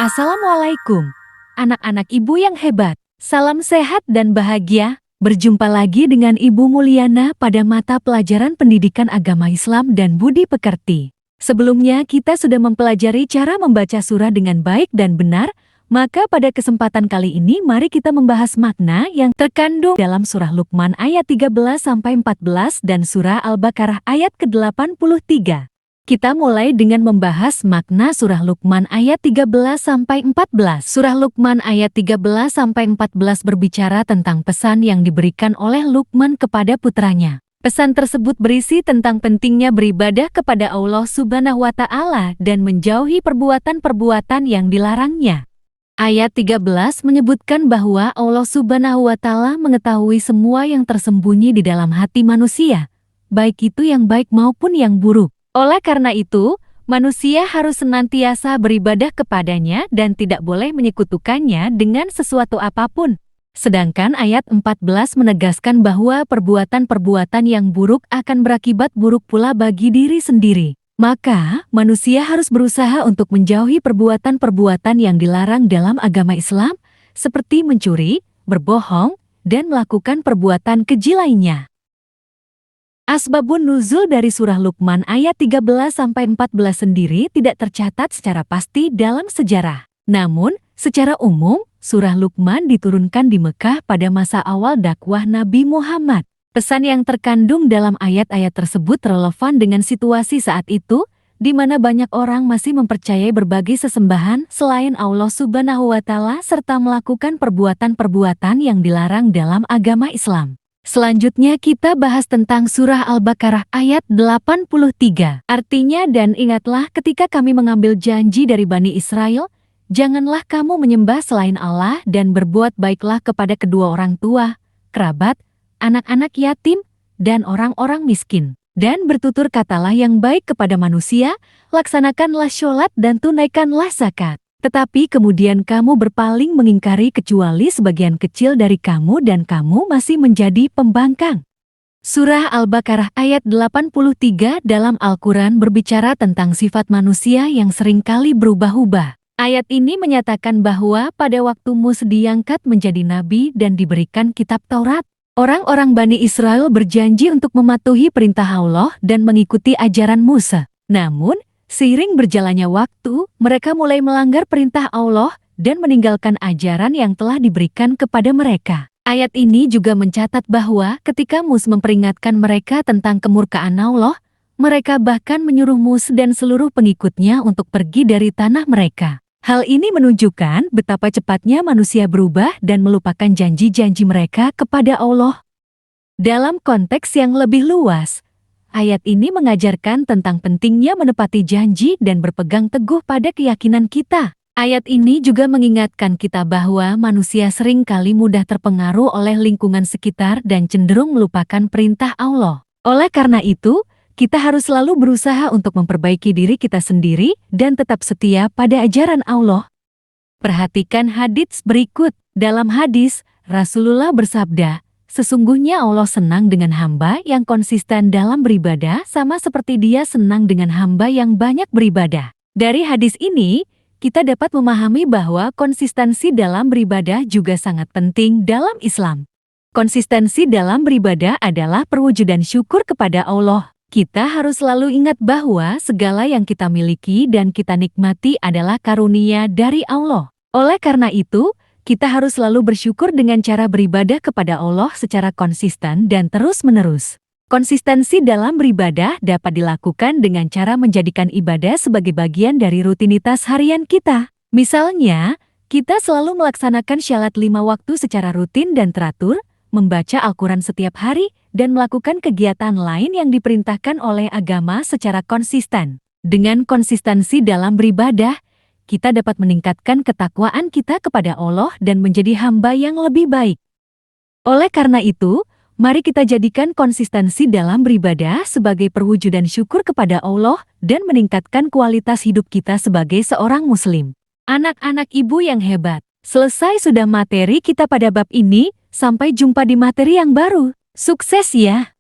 Assalamualaikum, anak-anak ibu yang hebat. Salam sehat dan bahagia. Berjumpa lagi dengan Ibu Mulyana pada mata pelajaran pendidikan agama Islam dan budi pekerti. Sebelumnya kita sudah mempelajari cara membaca surah dengan baik dan benar, maka pada kesempatan kali ini mari kita membahas makna yang terkandung dalam surah Luqman ayat 13-14 dan surah Al-Baqarah ayat ke-83. Kita mulai dengan membahas makna surah Luqman ayat 13-14. Surah Luqman ayat 13-14 berbicara tentang pesan yang diberikan oleh Luqman kepada putranya. Pesan tersebut berisi tentang pentingnya beribadah kepada Allah Subhanahu wa Ta'ala dan menjauhi perbuatan-perbuatan yang dilarangnya. Ayat 13 menyebutkan bahwa Allah Subhanahu wa Ta'ala mengetahui semua yang tersembunyi di dalam hati manusia, baik itu yang baik maupun yang buruk. Oleh karena itu, manusia harus senantiasa beribadah kepadanya dan tidak boleh menyekutukannya dengan sesuatu apapun. Sedangkan ayat 14 menegaskan bahwa perbuatan-perbuatan yang buruk akan berakibat buruk pula bagi diri sendiri. Maka, manusia harus berusaha untuk menjauhi perbuatan-perbuatan yang dilarang dalam agama Islam, seperti mencuri, berbohong, dan melakukan perbuatan keji lainnya. Asbabun nuzul dari surah Luqman ayat 13-14 sendiri tidak tercatat secara pasti dalam sejarah. Namun, secara umum, surah Luqman diturunkan di Mekah pada masa awal dakwah Nabi Muhammad. Pesan yang terkandung dalam ayat-ayat tersebut relevan dengan situasi saat itu, di mana banyak orang masih mempercayai berbagai sesembahan selain Allah Subhanahu wa Ta'ala serta melakukan perbuatan-perbuatan yang dilarang dalam agama Islam. Selanjutnya kita bahas tentang surah Al-Baqarah ayat 83. Artinya, dan ingatlah ketika kami mengambil janji dari Bani Israel, janganlah kamu menyembah selain Allah dan berbuat baiklah kepada kedua orang tua, kerabat, anak-anak yatim, dan orang-orang miskin. Dan bertutur katalah yang baik kepada manusia, laksanakanlah sholat dan tunaikanlah zakat. Tetapi kemudian kamu berpaling mengingkari kecuali sebagian kecil dari kamu dan kamu masih menjadi pembangkang. Surah Al-Baqarah ayat 83 dalam Al-Quran berbicara tentang sifat manusia yang seringkali berubah-ubah. Ayat ini menyatakan bahwa pada waktu Musa diangkat menjadi nabi dan diberikan kitab Taurat, orang-orang Bani Israel berjanji untuk mematuhi perintah Allah dan mengikuti ajaran Musa. Namun, seiring berjalannya waktu, mereka mulai melanggar perintah Allah dan meninggalkan ajaran yang telah diberikan kepada mereka. Ayat ini juga mencatat bahwa ketika Musa memperingatkan mereka tentang kemurkaan Allah, mereka bahkan menyuruh Musa dan seluruh pengikutnya untuk pergi dari tanah mereka. Hal ini menunjukkan betapa cepatnya manusia berubah dan melupakan janji-janji mereka kepada Allah. Dalam konteks yang lebih luas, ayat ini mengajarkan tentang pentingnya menepati janji dan berpegang teguh pada keyakinan kita. Ayat ini juga mengingatkan kita bahwa manusia seringkali mudah terpengaruh oleh lingkungan sekitar dan cenderung melupakan perintah Allah. Oleh karena itu, kita harus selalu berusaha untuk memperbaiki diri kita sendiri dan tetap setia pada ajaran Allah. Perhatikan hadits berikut. Dalam hadis, Rasulullah bersabda, sesungguhnya Allah senang dengan hamba yang konsisten dalam beribadah sama seperti Dia senang dengan hamba yang banyak beribadah. Dari hadis ini, kita dapat memahami bahwa konsistensi dalam beribadah juga sangat penting dalam Islam. Konsistensi dalam beribadah adalah perwujudan syukur kepada Allah. Kita harus selalu ingat bahwa segala yang kita miliki dan kita nikmati adalah karunia dari Allah. Oleh karena itu, kita harus selalu bersyukur dengan cara beribadah kepada Allah secara konsisten dan terus-menerus. Konsistensi dalam beribadah dapat dilakukan dengan cara menjadikan ibadah sebagai bagian dari rutinitas harian kita. Misalnya, kita selalu melaksanakan syalat 5 waktu secara rutin dan teratur, membaca Al-Quran setiap hari, dan melakukan kegiatan lain yang diperintahkan oleh agama secara konsisten. Dengan konsistensi dalam beribadah, kita dapat meningkatkan ketakwaan kita kepada Allah dan menjadi hamba yang lebih baik. Oleh karena itu, mari kita jadikan konsistensi dalam beribadah sebagai perwujudan syukur kepada Allah dan meningkatkan kualitas hidup kita sebagai seorang muslim. Anak-anak ibu yang hebat, selesai sudah materi kita pada bab ini, sampai jumpa di materi yang baru. Sukses ya!